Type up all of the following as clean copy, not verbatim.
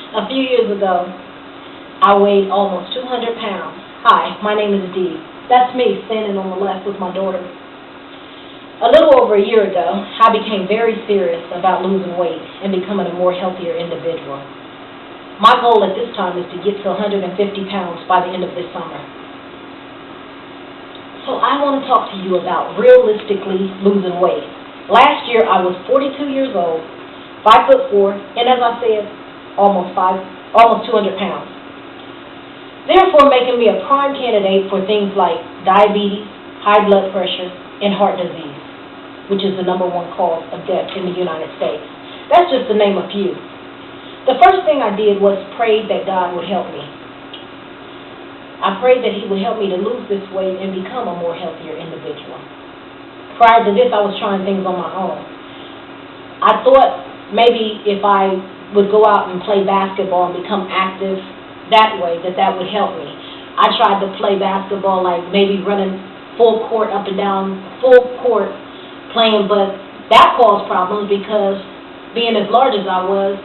A few years ago, I weighed almost 200 pounds. Hi, my name is Dee. That's me standing on the left with my daughter. A little over a year ago, I became very serious about losing weight and becoming a more healthier individual. My goal at this time is to get to 150 pounds by the end of this summer. So I want to talk to you about realistically losing weight. Last year, I was 42 years old, 5'4", and as I said, almost 200 pounds. Therefore, making me a prime candidate for things like diabetes, high blood pressure, and heart disease, which is the #1 cause of death in the United States. That's just to name a few. The first thing I did was pray that God would help me. I prayed that He would help me to lose this weight and become a more healthier individual. Prior to this, I was trying things on my own. I thought maybe if I would go out and play basketball and become active that way, that would help me. I tried to play basketball, like maybe running full court up and down, full court playing, but that caused problems because being as large as I was,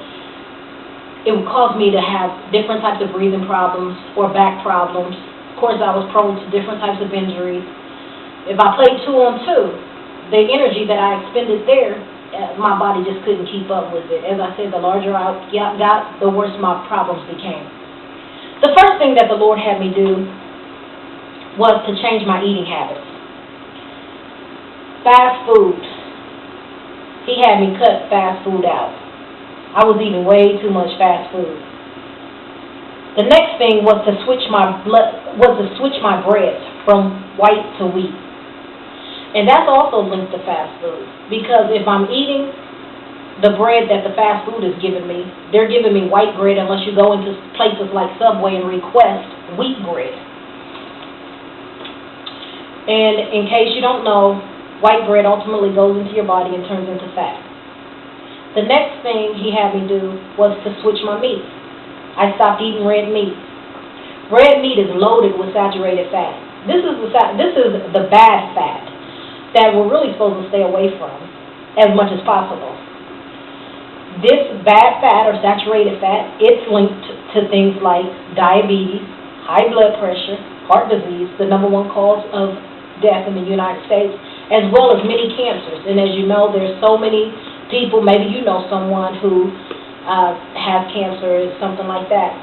it would cause me to have different types of breathing problems or back problems. Of course, I was prone to different types of injuries. If I played 2-on-2, the energy that I expended there, my body just couldn't keep up with it. As I said, the larger I got, the worse my problems became. The first thing that the Lord had me do was to change my eating habits. Fast food. He had me cut fast food out. I was eating way too much fast food. The next thing was to switch my bread from white to wheat. And that's also linked to fast food, because if I'm eating the bread that the fast food is giving me, they're giving me white bread unless you go into places like Subway and request wheat bread. And in case you don't know, white bread ultimately goes into your body and turns into fat. The next thing he had me do was to switch my meat. I stopped eating red meat. Red meat is loaded with saturated fat. This is the bad fat that we're really supposed to stay away from as much as possible. This bad fat or saturated fat, it's linked to things like diabetes, high blood pressure, heart disease, the #1 cause of death in the United States, as well as many cancers. And as you know, there's so many people, maybe you know someone who has cancer or something like that,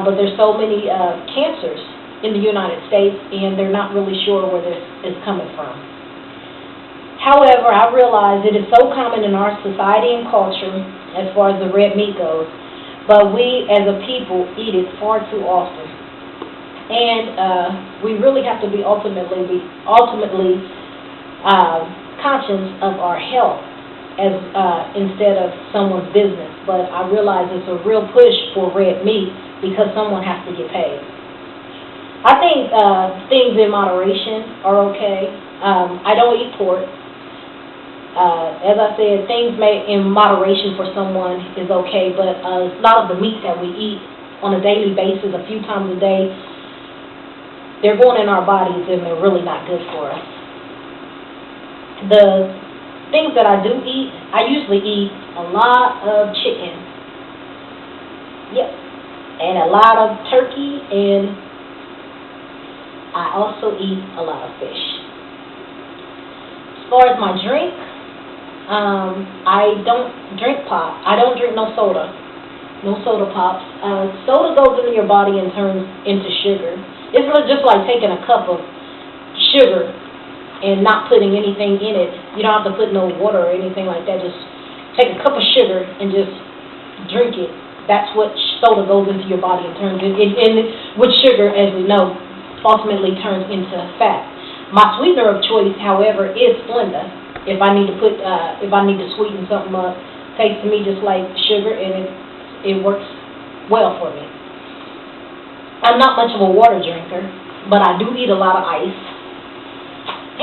but there's so many cancers in the United States, and they're not really sure where this is coming from. However, I realize it is so common in our society and culture as far as the red meat goes, but we as a people eat it far too often. And we really have to be ultimately conscious of our health as instead of someone's business. But I realize it's a real push for red meat because someone has to get paid. I think things in moderation are okay. I don't eat pork. As I said, things in moderation for someone is okay, but a lot of the meat that we eat on a daily basis, a few times a day, they're going in our bodies and they're really not good for us. The things that I do eat, I usually eat a lot of chicken. Yep. And a lot of turkey, and I also eat a lot of fish. As far as my drink, I don't drink pop. I don't drink no soda. No soda pops. Soda goes into your body and turns into sugar. It's just like taking a cup of sugar and not putting anything in it. You don't have to put no water or anything like that. Just take a cup of sugar and just drink it. That's what soda goes into your body and turns it. And with sugar, as we know, ultimately turns into fat. My sweetener of choice, however, is Splenda. If I need to sweeten something up, tastes to me just like sugar, and it works well for me. I'm not much of a water drinker, but I do eat a lot of ice.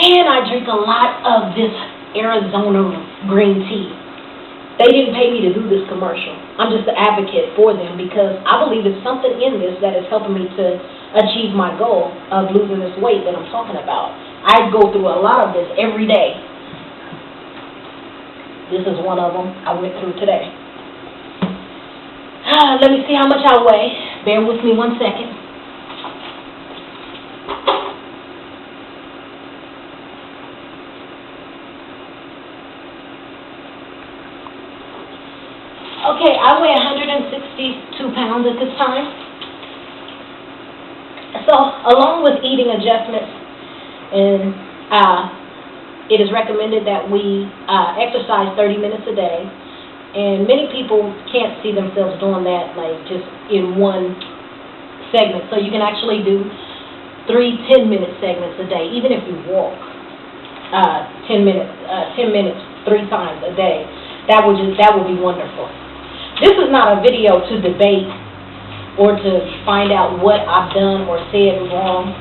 And I drink a lot of this Arizona green tea. They didn't pay me to do this commercial. I'm just an advocate for them because I believe there's something in this that is helping me to achieve my goal of losing this weight that I'm talking about. I go through a lot of this every day. This is one of them I went through today. Let me see how much I weigh. Bear with me 1 second. Okay, I weigh 162 pounds at this time. So, along with eating adjustments, and it is recommended that we exercise 30 minutes a day. And many people can't see themselves doing that like just in one segment. So you can actually do 3 10-minute segments a day, even if you walk 10 minutes 3 times a day. That would be wonderful. This is not a video to debate or to find out what I've done or said wrong.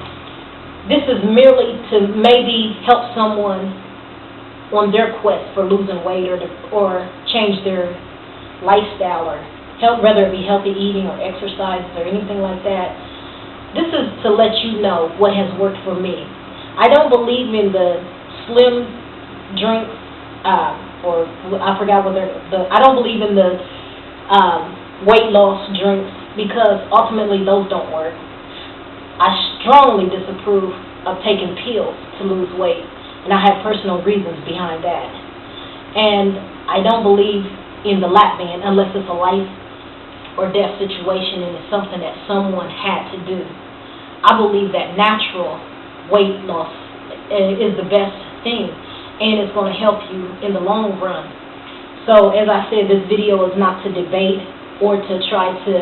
This is merely to maybe help someone on their quest for losing weight or change their lifestyle or help, whether it be healthy eating or exercise or anything like that. This is to let you know what has worked for me. I don't believe in the slim drinks or I forgot what I don't believe in the weight loss drinks because ultimately those don't work. I strongly disapprove of taking pills to lose weight. And I have personal reasons behind that. And I don't believe in the lap band unless it's a life or death situation and it's something that someone had to do. I believe that natural weight loss is the best thing, and it's going to help you in the long run. So, as I said, this video is not to debate or to try to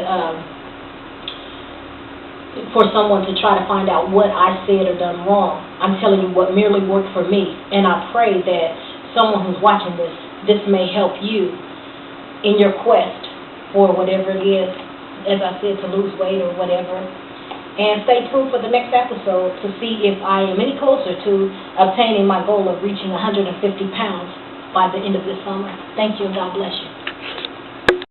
for someone to try to find out what I said or done wrong. I'm telling you what merely worked for me, and I pray that someone who's watching this may help you in your quest for whatever it is, as I said, to lose weight or whatever. And stay tuned for the next episode to see if I am any closer to obtaining my goal of reaching 150 pounds by the end of this summer. Thank you, and God bless you.